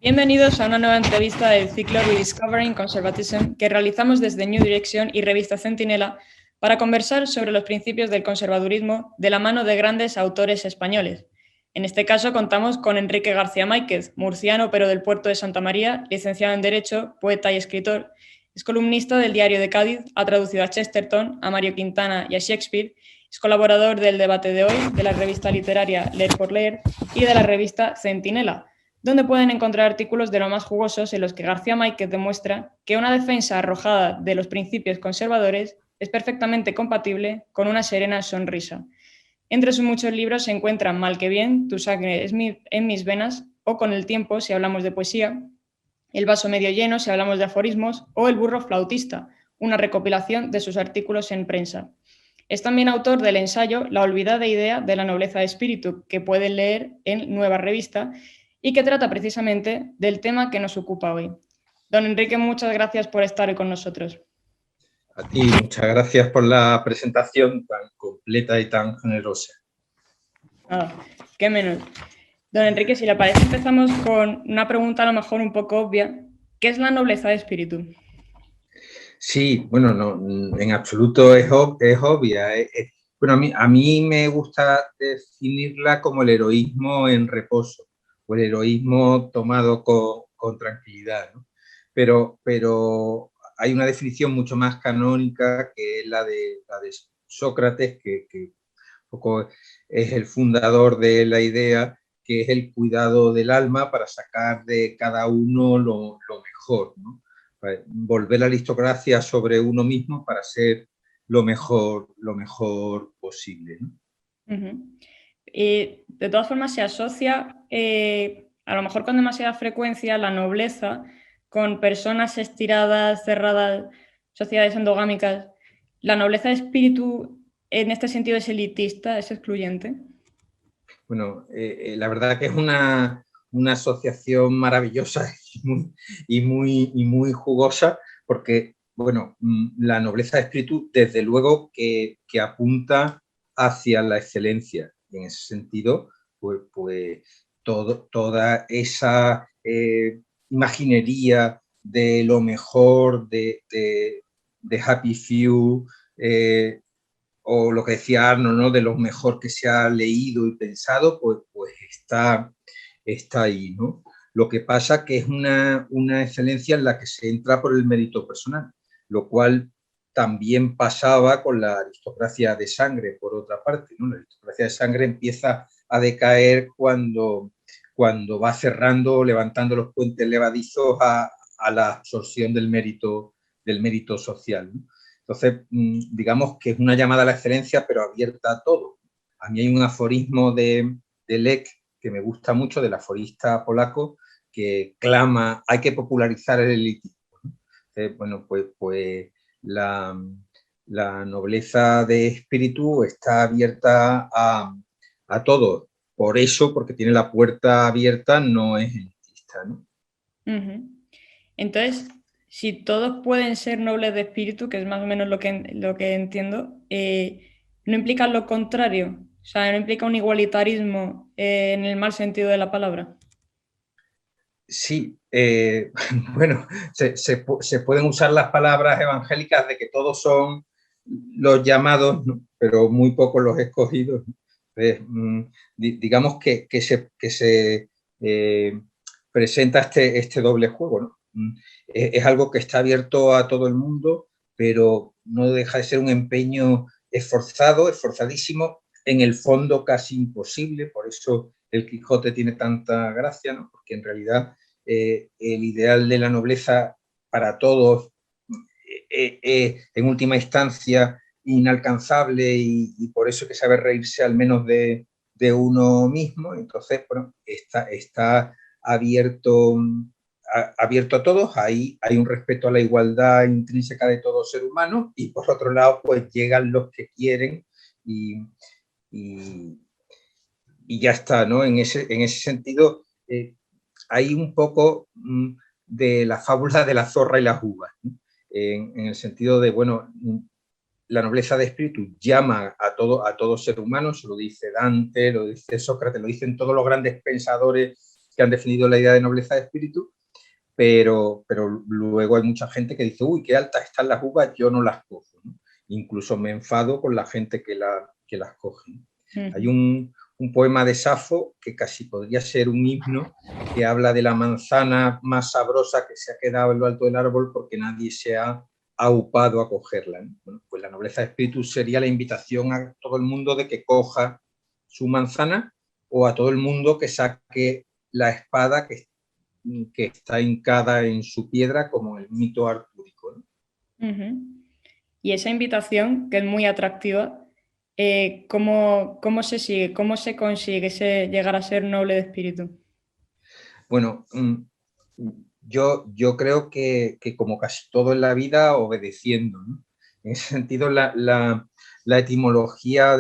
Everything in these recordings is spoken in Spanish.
Bienvenidos a una nueva entrevista del ciclo Rediscovering Conservatism que realizamos desde New Direction y revista Centinela para conversar sobre los principios del conservadurismo de la mano de grandes autores españoles. En este caso contamos con Enrique García Máiquez, murciano pero del puerto de Santa María, licenciado en Derecho, poeta y escritor. Es columnista del Diario de Cádiz, ha traducido a Chesterton, a Mario Quintana y a Shakespeare. Es colaborador del Debate de Hoy, de la revista literaria Leer por Leer y de la revista Centinela, donde pueden encontrar artículos de lo más jugosos en los que García Máiquez demuestra que una defensa arrojada de los principios conservadores es perfectamente compatible con una serena sonrisa. Entre sus muchos libros se encuentran Mal que bien, Tu sangre es en mis venas, o Con el tiempo, si hablamos de poesía, El vaso medio lleno, si hablamos de aforismos, o El burro flautista, una recopilación de sus artículos en prensa. Es también autor del ensayo La olvidada idea de la nobleza de espíritu, que pueden leer en Nueva Revista, y que trata precisamente del tema que nos ocupa hoy. Don Enrique, muchas gracias por estar hoy con nosotros. A ti, muchas gracias por la presentación tan completa y tan generosa. Qué menos. Don Enrique, si le parece, empezamos con una pregunta a lo mejor un poco obvia. ¿Qué es la nobleza de espíritu? Sí, bueno, no, en absoluto es obvia. Bueno, a mí me gusta definirla como el heroísmo en reposo, o el heroísmo tomado con tranquilidad, ¿no? Pero hay una definición mucho más canónica, que es la de Sócrates, que un poco es el fundador de la idea, que es el cuidado del alma para sacar de cada uno lo mejor, ¿no? Volver la aristocracia sobre uno mismo para ser lo mejor posible, ¿no? Y de todas formas se asocia, a lo mejor con demasiada frecuencia, la nobleza con personas estiradas, cerradas, sociedades endogámicas. ¿La nobleza de espíritu en este sentido es elitista, es excluyente? Bueno, la verdad que es una asociación maravillosa y muy jugosa, porque, bueno, la nobleza de espíritu, desde luego que apunta hacia la excelencia. Y en ese sentido, pues toda esa imaginería de lo mejor, de Happy Few, o lo que decía Arno, ¿no?, de lo mejor que se ha leído y pensado, pues está ahí, ¿no? Lo que pasa que es una excelencia en la que se entra por el mérito personal, lo cual también pasaba con la aristocracia de sangre, por otra parte, ¿no? La aristocracia de sangre empieza a decaer cuando va cerrando, levantando los puentes levadizos a la absorción del mérito social, ¿no? Entonces, digamos que es una llamada a la excelencia, pero abierta a todo. A mí hay un aforismo de Lech que me gusta mucho, del aforista polaco, que clama, hay que popularizar el elitismo, ¿no? Entonces, bueno, pues la nobleza de espíritu está abierta a todo. Por eso, porque tiene la puerta abierta, no es elitista, ¿no? Entonces, si todos pueden ser nobles de espíritu, que es más o menos lo que entiendo, ¿no implica lo contrario? O sea, ¿no implica un igualitarismo en el mal sentido de la palabra? Sí, bueno, se pueden usar las palabras evangélicas de que todos son los llamados, ¿no?, pero muy pocos los escogidos. Digamos que se presenta este doble juego, ¿no? Es algo que está abierto a todo el mundo, pero no deja de ser un empeño esforzadísimo, en el fondo casi imposible. Por eso el Quijote tiene tanta gracia, ¿no?, porque en realidad el ideal de la nobleza para todos en última instancia inalcanzable, y por eso hay que saber reírse al menos de de uno mismo. Entonces, bueno, está abierto, abierto a todos, hay un respeto a la igualdad intrínseca de todo ser humano, y por otro lado, pues llegan los que quieren y, y, y ya está, ¿no? En ese sentido, hay un poco de la fábula de la zorra y las uvas, ¿no? En el sentido de, bueno, la nobleza de espíritu llama a todo ser humano, se lo dice Dante, lo dice Sócrates, lo dicen todos los grandes pensadores que han definido la idea de nobleza de espíritu, pero luego hay mucha gente que dice, uy, qué altas están las uvas, yo no las cojo, ¿no? Incluso me enfado con la gente que las coge, ¿no? Hay un poema de Safo que casi podría ser un himno, que habla de la manzana más sabrosa que se ha quedado en lo alto del árbol porque nadie se ha aupado a cogerla, ¿no? Bueno, pues la nobleza de espíritu sería la invitación a todo el mundo de que coja su manzana, o a todo el mundo que saque la espada que está hincada en su piedra, como el mito artúrico, ¿no? Y esa invitación, que es muy atractiva, ¿cómo se sigue? ¿Cómo se consigue llegar a ser noble de espíritu? Bueno, yo creo que como casi todo en la vida, obedeciendo, ¿no? En ese sentido, la etimología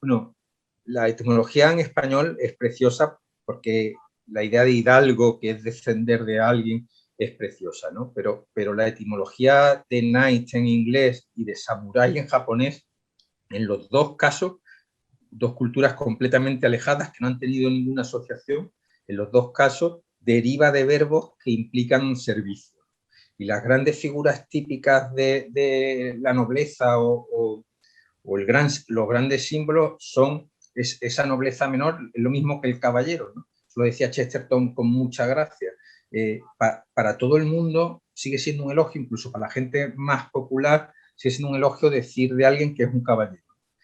bueno, la etimología en español es preciosa, porque la idea de hidalgo, que es descender de alguien, es preciosa, ¿no? Pero la etimología de knight en inglés y de samurái en japonés, en los dos casos, dos culturas completamente alejadas que no han tenido ninguna asociación, en los dos casos deriva de verbos que implican servicio. Y las grandes figuras típicas de la nobleza o los grandes símbolos son esa nobleza menor, lo mismo que el caballero, ¿no? Lo decía Chesterton con mucha gracia. Para todo el mundo sigue siendo un elogio, incluso para la gente más popular, sigue siendo un elogio decir de alguien que es un caballero.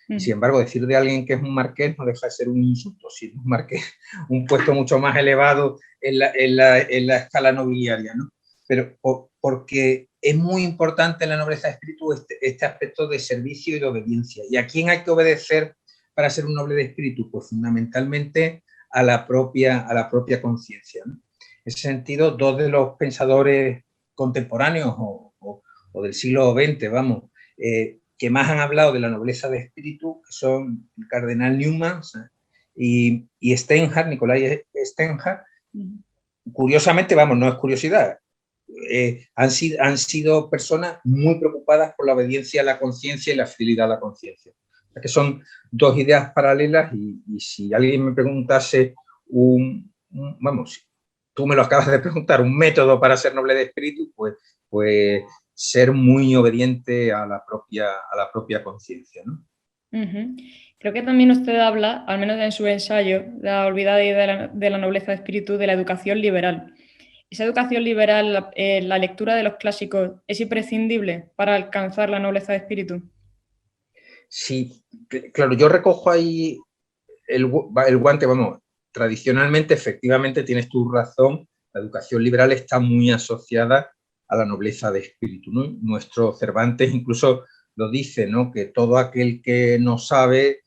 Y sin embargo, decir de alguien que es un marqués no deja de ser un insulto. Si es un marqués, un puesto mucho más elevado en la escala nobiliaria, ¿no? Pero porque es muy importante en la nobleza de espíritu este aspecto de servicio y de obediencia. ¿Y a quién hay que obedecer para ser un noble de espíritu? Pues fundamentalmente a la propia conciencia, ¿no? En ese sentido, dos de los pensadores contemporáneos o del siglo XX, vamos, que más han hablado de la nobleza de espíritu, que son el cardenal Newman y Steinhardt, Nicolai Steinhardt. Curiosamente, vamos, no es curiosidad, han sido personas muy preocupadas por la obediencia a la conciencia y la fidelidad a la conciencia. O sea, que son dos ideas paralelas, y si alguien me preguntase vamos, tú me lo acabas de preguntar, un método para ser noble de espíritu, pues ser muy obediente a la propia conciencia, ¿no? Creo que también usted habla, al menos en su ensayo, La olvidada idea de la nobleza de espíritu, de la educación liberal. ¿Esa educación liberal, la lectura de los clásicos, es imprescindible para alcanzar la nobleza de espíritu? Sí, claro, yo recojo ahí el guante, vamos, tradicionalmente, efectivamente, tienes tu razón, la educación liberal está muy asociada a la nobleza de espíritu, ¿no? Nuestro Cervantes incluso lo dice, ¿no? Que todo aquel que no sabe,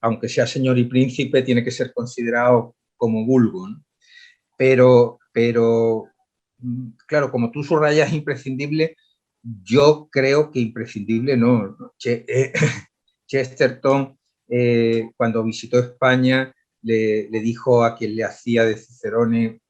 aunque sea señor y príncipe, tiene que ser considerado como vulgo, ¿no? Pero, claro, como tú subrayas imprescindible, yo creo que imprescindible no. Chesterton, cuando visitó España, le dijo a quien le hacía de Cicerone,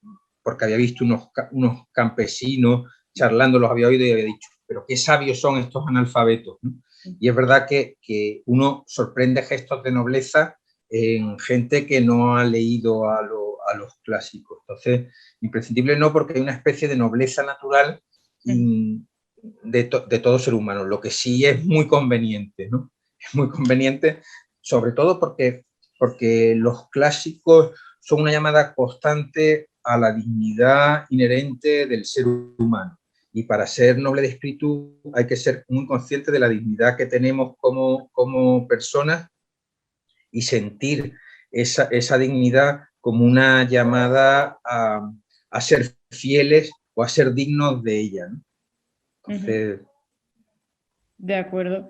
porque había visto unos campesinos charlando, los había oído, y había dicho, pero qué sabios son estos analfabetos, ¿no? Y es verdad que uno sorprende gestos de nobleza en gente que no ha leído a los clásicos. Entonces, imprescindible no, porque hay una especie de nobleza natural de todo ser humano, lo que sí es muy conveniente, ¿no? Es muy conveniente, sobre todo porque los clásicos son una llamada constante a la dignidad inherente del ser humano. Y para ser noble de espíritu hay que ser muy consciente de la dignidad que tenemos como personas, y sentir esa dignidad como una llamada a ser fieles o a ser dignos de ella, ¿no? Entonces, De acuerdo.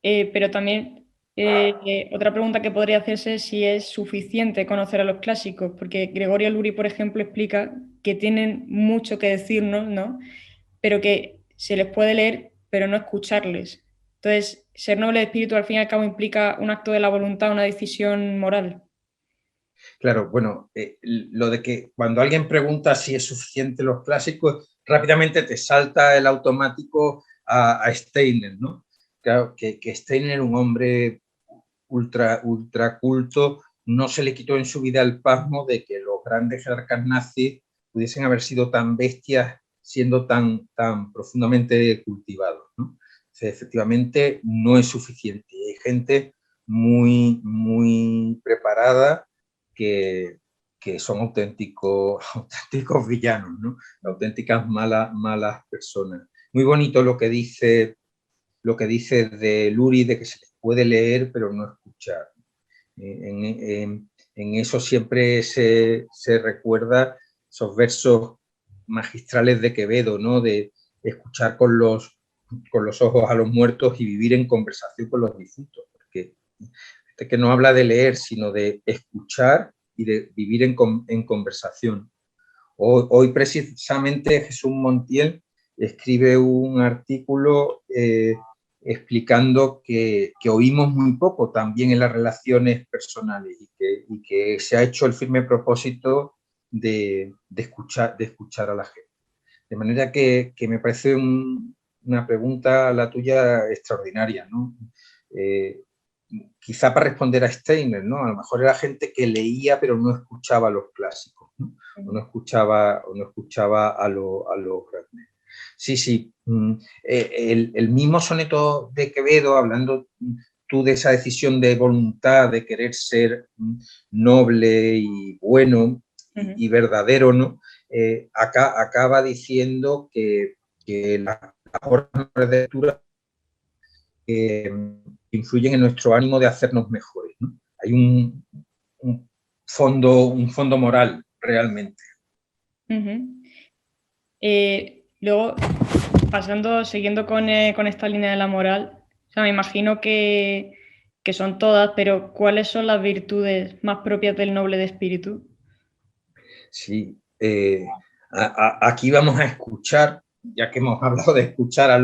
Pero también Otra pregunta que podría hacerse es si es suficiente conocer a los clásicos, porque Gregorio Luri, por ejemplo, explica que tienen mucho que decirnos, ¿no? Pero que se les puede leer, pero no escucharles. Entonces, ser noble de espíritu al fin y al cabo implica un acto de la voluntad, una decisión moral. Claro, bueno, lo de que cuando alguien pregunta si es suficiente los clásicos, rápidamente te salta el automático a Steiner, ¿no? Claro, que Steiner, un hombre ultra culto, no se le quitó en su vida el pasmo de que los grandes jerarcas nazis pudiesen haber sido tan bestias siendo tan profundamente cultivados, ¿no? O sea, efectivamente no es suficiente. Hay gente muy preparada que, que son auténticos villanos, ¿no? Auténticas malas personas. Muy bonito lo que dice de Luri, de que se les puede leer pero no escuchar. En eso siempre se recuerda esos versos magistrales de Quevedo, ¿no? De escuchar con los ojos a los muertos y vivir en conversación con los difuntos, porque este que no habla de leer, sino de escuchar y de vivir en conversación. Hoy precisamente Jesús Montiel escribe un artículo explicando que oímos muy poco también en las relaciones personales y que se ha hecho el firme propósito de escuchar a la gente. De manera que me parece una pregunta la tuya extraordinaria, ¿no? Quizá para responder a Steiner, ¿no? A lo mejor era gente que leía pero no escuchaba los clásicos, ¿no? O no escuchaba a los grandes. Sí, sí. El mismo soneto de Quevedo, hablando tú de esa decisión de voluntad, de querer ser noble y bueno y verdadero, ¿no? Acaba diciendo que las obras de lectura influyen en nuestro ánimo de hacernos mejores, ¿no? Hay un fondo moral realmente. Luego, siguiendo con esta línea de la moral, o sea, me imagino que son todas, pero ¿cuáles son las virtudes más propias del noble de espíritu? Sí, aquí vamos a escuchar, ya que hemos hablado de escuchar a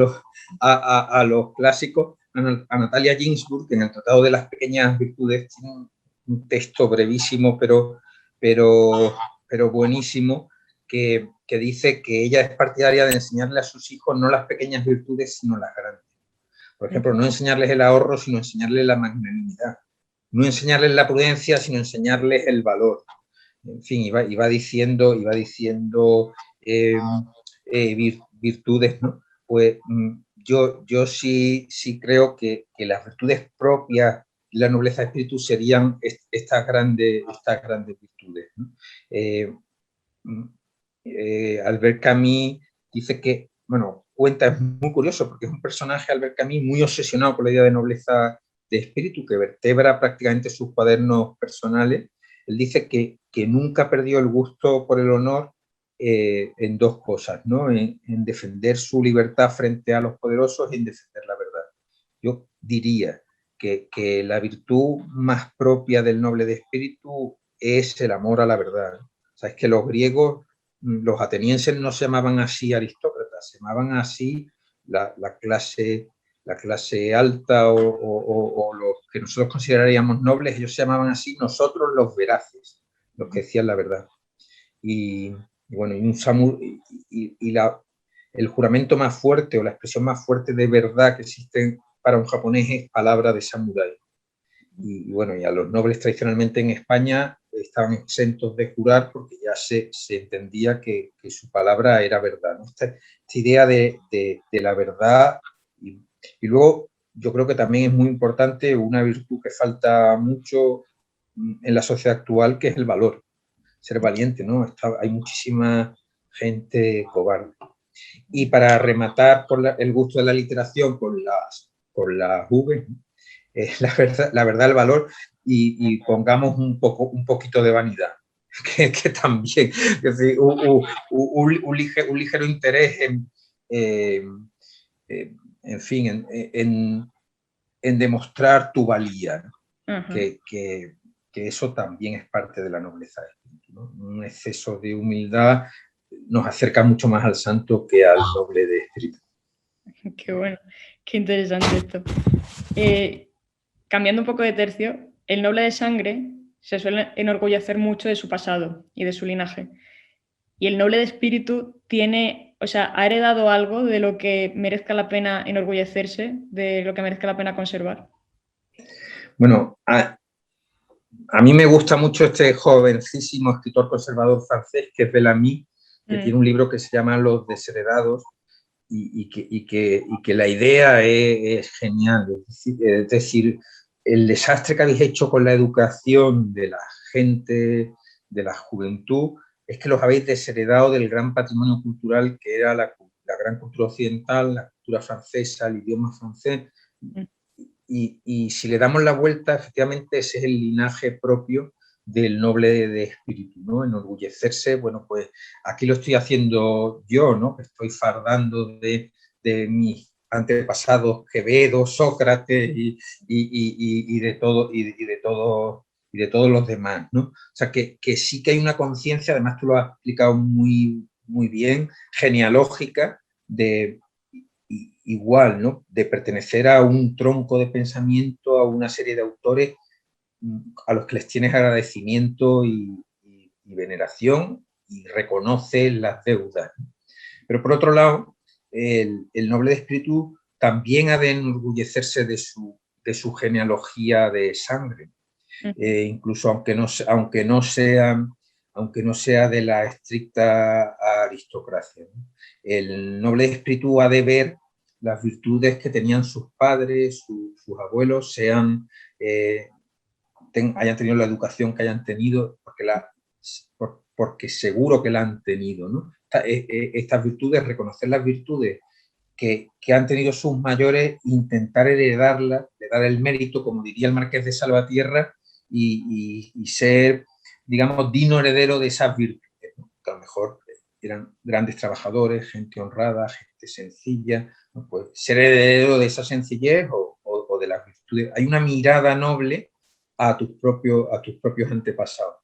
los clásicos, a Natalia Ginsburg, que en el Tratado de las Pequeñas Virtudes tiene un texto brevísimo, pero buenísimo, que dice que ella es partidaria de enseñarle a sus hijos no las pequeñas virtudes, sino las grandes. Por ejemplo, no enseñarles el ahorro, sino enseñarles la magnanimidad. No enseñarles la prudencia, sino enseñarles el valor. En fin, iba diciendo virtudes, ¿no? Pues yo sí creo que las virtudes propias de la nobleza de espíritu serían estas grandes virtudes, ¿no? Albert Camus dice que, bueno, es muy curioso porque es un personaje, Albert Camus, muy obsesionado con la idea de nobleza de espíritu, que vertebra prácticamente sus cuadernos personales. Él dice que nunca perdió el gusto por el honor en dos cosas, ¿no? En defender su libertad frente a los poderosos y en defender la verdad. Yo diría que la virtud más propia del noble de espíritu es el amor a la verdad. O sea, es que los griegos, los atenienses no se llamaban así aristócratas, se llamaban así la clase alta o los que nosotros consideraríamos nobles, ellos se llamaban así, nosotros los veraces, los que decían la verdad. Y bueno, el juramento más fuerte o la expresión más fuerte de verdad que existe para un japonés es palabra de samurái. Y bueno, y a los nobles tradicionalmente en España estaban exentos de jurar porque ya se entendía que su palabra era verdad, ¿no? Esta idea de la verdad y luego yo creo que también es muy importante una virtud que falta mucho en la sociedad actual, que es el valor, ser valiente, ¿no? Hay muchísima gente cobarde. Y para rematar por el gusto de la literación con las V, la verdad, el valor, y pongamos un poquito de vanidad, que también, es decir, un ligero interés en fin, en demostrar tu valía, ¿no? Ajá. que eso también es parte de la nobleza de espíritu, ¿no? Un exceso de humildad nos acerca mucho más al santo que al noble de espíritu. Qué bueno, qué interesante esto. Cambiando un poco de tercio, el noble de sangre se suele enorgullecer mucho de su pasado y de su linaje. Y el noble de espíritu tiene, o sea, ha heredado algo de lo que merezca la pena enorgullecerse, de lo que merezca la pena conservar. Bueno, a mí me gusta mucho este jovencísimo escritor conservador francés, que es Bellamy, que tiene un libro que se llama Los desheredados, y que la idea es genial. Es decir, el desastre que habéis hecho con la educación de la gente, de la juventud, es que los habéis desheredado del gran patrimonio cultural que era la gran cultura occidental, la cultura francesa, el idioma francés. Y si le damos la vuelta, efectivamente ese es el linaje propio del noble de espíritu, ¿no? Enorgullecerse, bueno, pues aquí lo estoy haciendo yo, ¿no? Que estoy fardando de mis antepasados Quevedo, Sócrates y de todo, y de todos los demás, ¿no? O sea, que sí que hay una conciencia, además tú lo has explicado muy, muy bien, genealógica, de igual, ¿no? De pertenecer a un tronco de pensamiento, a una serie de autores a los que les tienes agradecimiento y veneración y reconoces las deudas. Pero por otro lado, el noble de espíritu también ha de enorgullecerse de su genealogía de sangre, incluso aunque no sea de la estricta aristocracia, ¿no? El noble de espíritu ha de ver las virtudes que tenían sus padres, sus abuelos, hayan tenido la educación que hayan tenido, porque seguro que la han tenido, ¿no? Estas virtudes, reconocer las virtudes que han tenido sus mayores, intentar heredarlas, le dar el mérito, como diría el Marqués de Salvatierra, y ser, digamos, digno heredero de esas virtudes, ¿no? Que a lo mejor eran grandes trabajadores, gente honrada, gente sencilla, ¿no? Pues ser heredero de esa sencillez o de las virtudes. Hay una mirada noble a tus propios antepasados,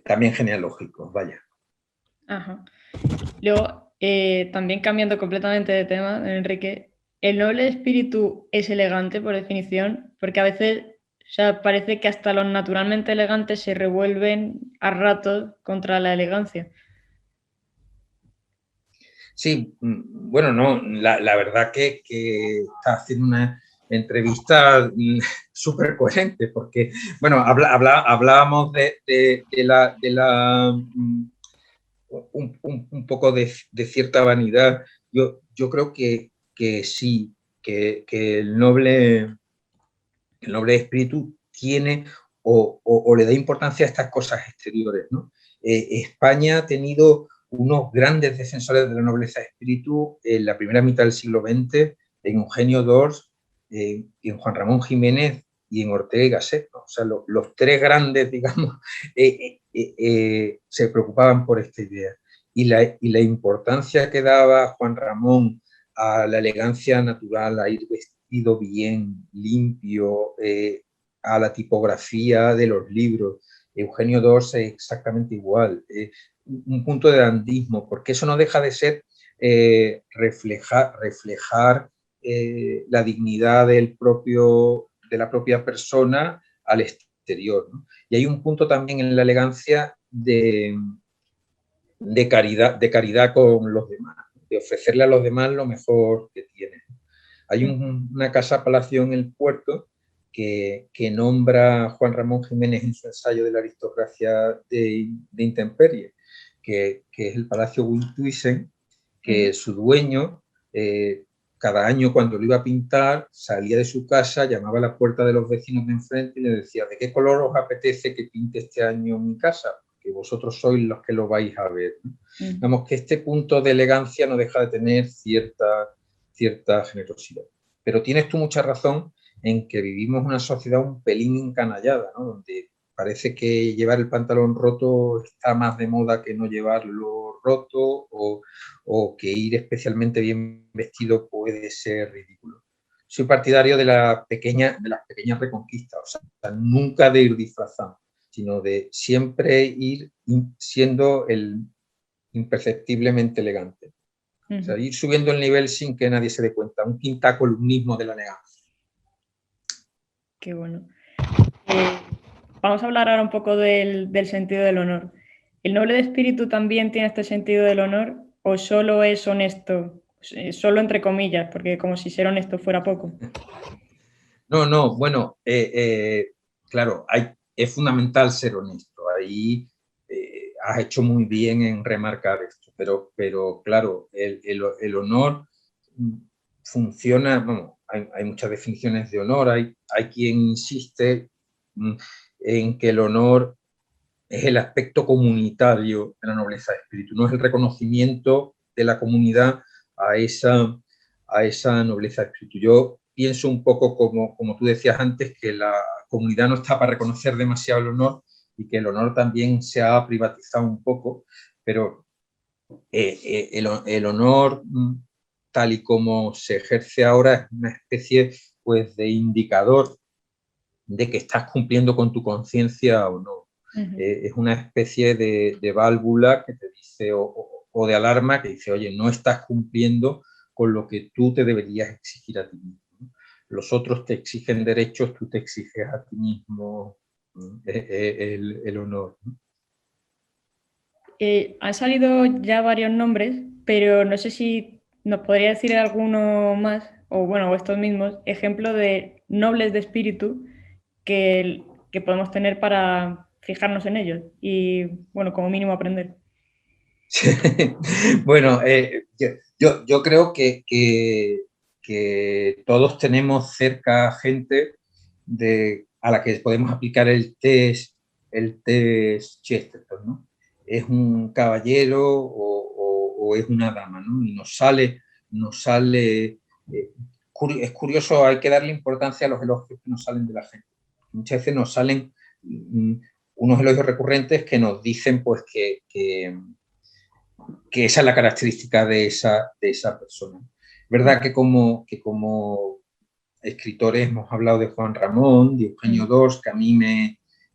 también genealógicos, vaya. Ajá. Luego, también cambiando completamente de tema, Enrique, el noble espíritu es elegante por definición, porque a veces, o sea, parece que hasta los naturalmente elegantes se revuelven a ratos contra la elegancia. Sí, bueno, no, la verdad que está haciendo una entrevista súper coherente, porque, bueno, hablábamos un poco de cierta vanidad. Yo creo que sí, que el noble espíritu tiene o le da importancia a estas cosas exteriores, ¿no? España ha tenido unos grandes defensores de la nobleza de espíritu en la primera mitad del siglo XX, en Eugenio d'Ors, en Juan Ramón Jiménez y en Ortega y Gasset, ¿no? O sea, los tres grandes, digamos, se preocupaban por esta idea. Y la importancia que daba Juan Ramón a la elegancia natural, a ir vestido bien, limpio, a la tipografía de los libros. Eugenio d'Ors es exactamente igual. Un punto de dandismo, porque eso no deja de ser reflejar la dignidad de la propia persona al exterior, ¿no? Y hay un punto también en la elegancia de caridad con los demás, de ofrecerle a los demás lo mejor que tienen. Hay una casa palacio en el puerto que nombra Juan Ramón Jiménez en su ensayo de la aristocracia de intemperie, que es el Palacio Winthuizen, que su dueño, cada año cuando lo iba a pintar, salía de su casa, llamaba a la puerta de los vecinos de enfrente y le decía: ¿de qué color os apetece que pinte este año mi casa? Que vosotros sois los que lo vais a ver, ¿no? Digamos que este punto de elegancia no deja de tener cierta generosidad. Pero tienes tú mucha razón en que vivimos una sociedad un pelín encanallada, ¿no? Donde parece que llevar el pantalón roto está más de moda que no llevarlo roto, o que ir especialmente bien vestido puede ser ridículo. O soy partidario de las pequeñas reconquistas, o sea, nunca de ir disfrazado, sino de siempre ir siendo el imperceptiblemente elegante. O sea, ir subiendo el nivel sin que nadie se dé cuenta, un quintacolumnismo de la elegancia. Qué bueno. Vamos a hablar ahora un poco del sentido del honor. ¿El noble de espíritu también tiene este sentido del honor o solo es honesto? Solo entre comillas, porque como si ser honesto fuera poco. No, bueno, claro, es fundamental ser honesto. Ahí has hecho muy bien en remarcar esto, pero claro, el honor funciona, bueno, hay muchas definiciones de honor, hay quien insiste en que el honor es el aspecto comunitario de la nobleza de espíritu, no es el reconocimiento de la comunidad a esa nobleza de espíritu. Yo pienso un poco como tú decías antes, que la comunidad no está para reconocer demasiado el honor y que el honor también se ha privatizado un poco, pero el honor tal y como se ejerce ahora es una especie pues, de indicador de que estás cumpliendo con tu conciencia o no. Es una especie de válvula que te dice, o de alarma que dice, oye, no estás cumpliendo con lo que tú te deberías exigir a ti mismo. Los otros te exigen derechos, tú te exiges a ti mismo el honor. Han salido ya varios nombres, pero no sé si nos podría decir alguno más, o bueno, o estos mismos, ejemplos de nobles de espíritu que podemos tener para fijarnos en ellos y, bueno, como mínimo aprender. Bueno, yo creo que todos tenemos cerca gente a la que podemos aplicar el test Chesterton, ¿no? Es un caballero o es una dama, ¿no? Y nos sale es curioso, hay que darle importancia a los elogios que nos salen de la gente. Muchas veces nos salen unos elogios recurrentes que nos dicen pues que esa es la característica de esa persona. Verdad que como escritores hemos hablado de Juan Ramón, de Eugenio d'Ors, que a mí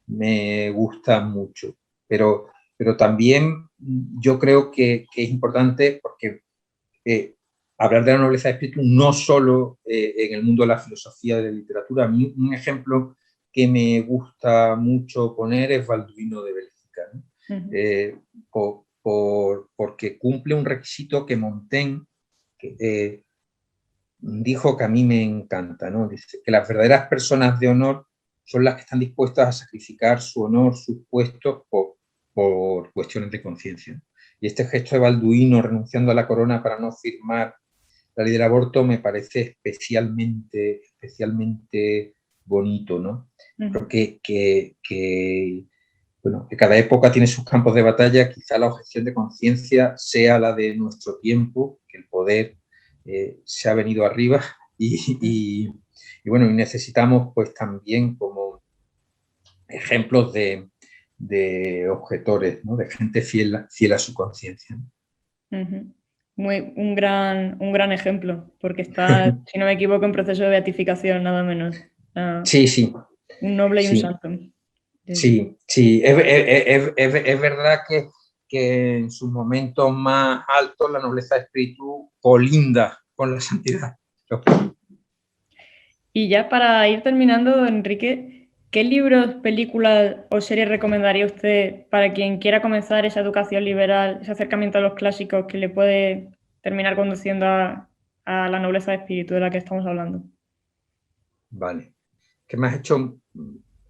me gusta mucho, pero también yo creo que es importante porque hablar de la nobleza de espíritu no solo en el mundo de la filosofía y de la literatura. A mí un ejemplo que me gusta mucho poner es Balduino de Bélgica, ¿no? Porque cumple un requisito que Montaigne dijo que a mí me encanta, ¿no? Dice que las verdaderas personas de honor son las que están dispuestas a sacrificar su honor, sus puestos por cuestiones de conciencia. Y este gesto de Balduino renunciando a la corona para no firmar la ley del aborto me parece especialmente bonito, ¿no? Creo que cada época tiene sus campos de batalla, quizá la objeción de conciencia sea la de nuestro tiempo, que el poder se ha venido arriba y necesitamos pues también como ejemplos de objetores, ¿no? De gente fiel a su conciencia. Un gran ejemplo, porque está, si no me equivoco, en proceso de beatificación, nada menos. Sí. Un noble y un santo. Sí. Es verdad que en sus momentos más altos la nobleza de espíritu colinda con la santidad. Y ya para ir terminando, Enrique, ¿qué libros, películas o series recomendaría usted para quien quiera comenzar esa educación liberal, ese acercamiento a los clásicos que le puede terminar conduciendo a la nobleza de espíritu de la que estamos hablando? Vale. ¿Qué me has hecho?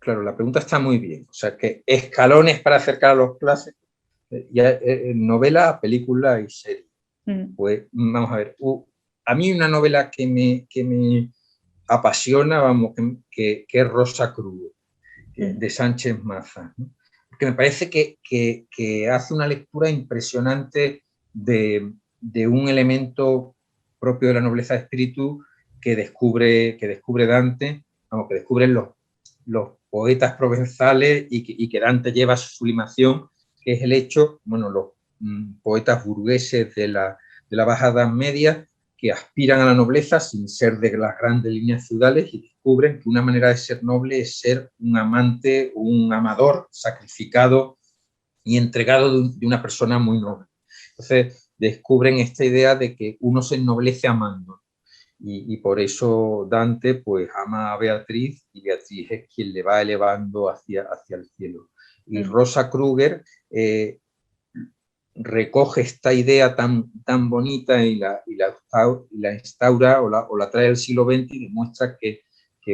Claro, la pregunta está muy bien. O sea, que escalones para acercar a los clásicos, novela, película y serie. Pues vamos a ver. A mí una novela que me apasiona, vamos, que es Rosa Cruz, de Sánchez Mazas, ¿no? Porque me parece que hace una lectura impresionante de un elemento propio de la nobleza de espíritu que descubre Dante, vamos, que descubren los poetas provenzales y que Dante lleva a su sublimación, que es el hecho, bueno, los poetas burgueses de la Baja Edad Media, que aspiran a la nobleza sin ser de las grandes líneas feudales y descubren que una manera de ser noble es ser un amante, un amador sacrificado y entregado de una persona muy noble. Entonces descubren esta idea de que uno se ennoblece amando. Y por eso Dante pues ama a Beatriz y Beatriz es quien le va elevando hacia el cielo. Y Rosa Kruger recoge esta idea tan bonita y la instaura o la trae al siglo XX y demuestra que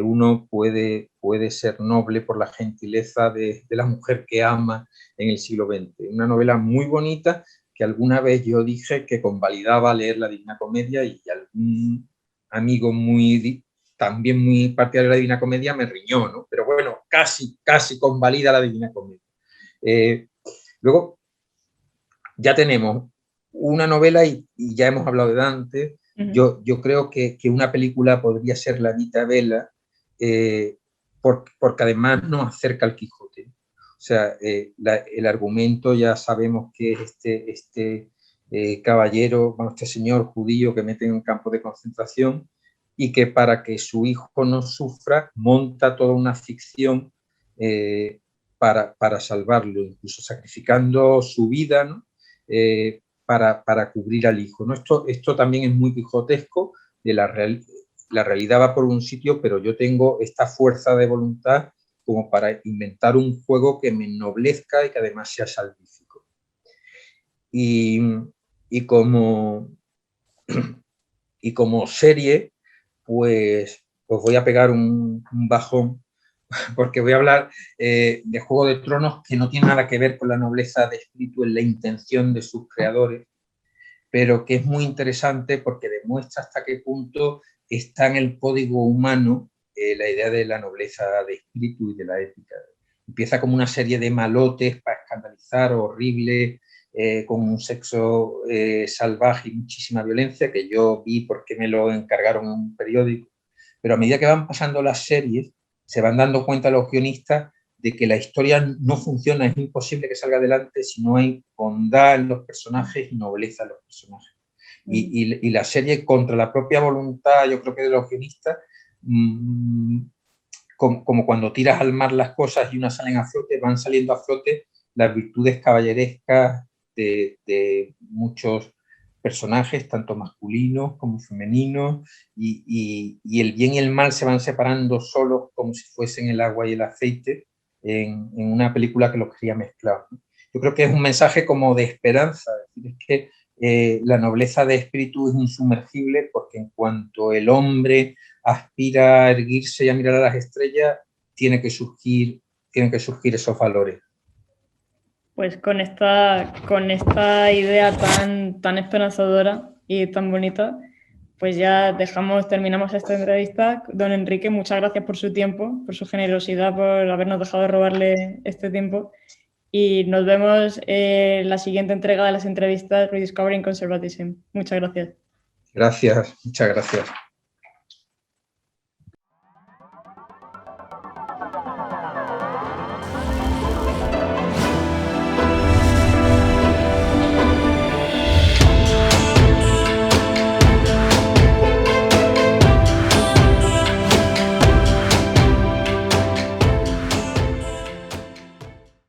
uno puede ser noble por la gentileza de la mujer que ama en el siglo XX. Una novela muy bonita que alguna vez yo dije que convalidaba leer la Divina Comedia y algún amigo también muy partidario de la Divina Comedia me riñó, ¿no? Pero bueno, casi convalida la Divina Comedia. Luego ya tenemos una novela y ya hemos hablado de Dante. Yo creo que una película podría ser La Vita Bella, porque además nos acerca al Quijote. O sea, el argumento ya sabemos que es este caballero, este señor judío que mete en un campo de concentración y que para que su hijo no sufra monta toda una ficción para salvarlo, incluso sacrificando su vida, ¿no? Para cubrir al hijo, ¿no? Esto también es muy quijotesco, la realidad va por un sitio, pero yo tengo esta fuerza de voluntad como para inventar un juego que me ennoblezca y que además sea salvífico. Y como serie, pues voy a pegar un bajón, porque voy a hablar de Juego de Tronos, que no tiene nada que ver con la nobleza de espíritu en la intención de sus creadores, pero que es muy interesante porque demuestra hasta qué punto está en el código humano la idea de la nobleza de espíritu y de la ética. Empieza como una serie de malotes para escandalizar, horribles, con un sexo salvaje y muchísima violencia, que yo vi porque me lo encargaron en un periódico, pero a medida que van pasando las series, se van dando cuenta los guionistas de que la historia no funciona, es imposible que salga adelante si no hay bondad en los personajes y nobleza en los personajes. Y la serie, contra la propia voluntad, yo creo que de los guionistas, como cuando tiras al mar las cosas y unas salen a flote, van saliendo a flote las virtudes caballerescas de muchos personajes, tanto masculinos como femeninos, y el bien y el mal se van separando solos como si fuesen el agua y el aceite en una película que los quería mezclar. Yo creo que es un mensaje como de esperanza, es que la nobleza de espíritu es insumergible porque en cuanto el hombre aspira a erguirse y a mirar a las estrellas, tienen que surgir esos valores. Pues con esta idea tan esperanzadora y tan bonita, pues ya terminamos esta entrevista. Don Enrique, muchas gracias por su tiempo, por su generosidad, por habernos dejado robarle este tiempo. Y nos vemos en la siguiente entrega de las entrevistas Rediscovering Conservatism. Muchas gracias. Gracias, muchas gracias.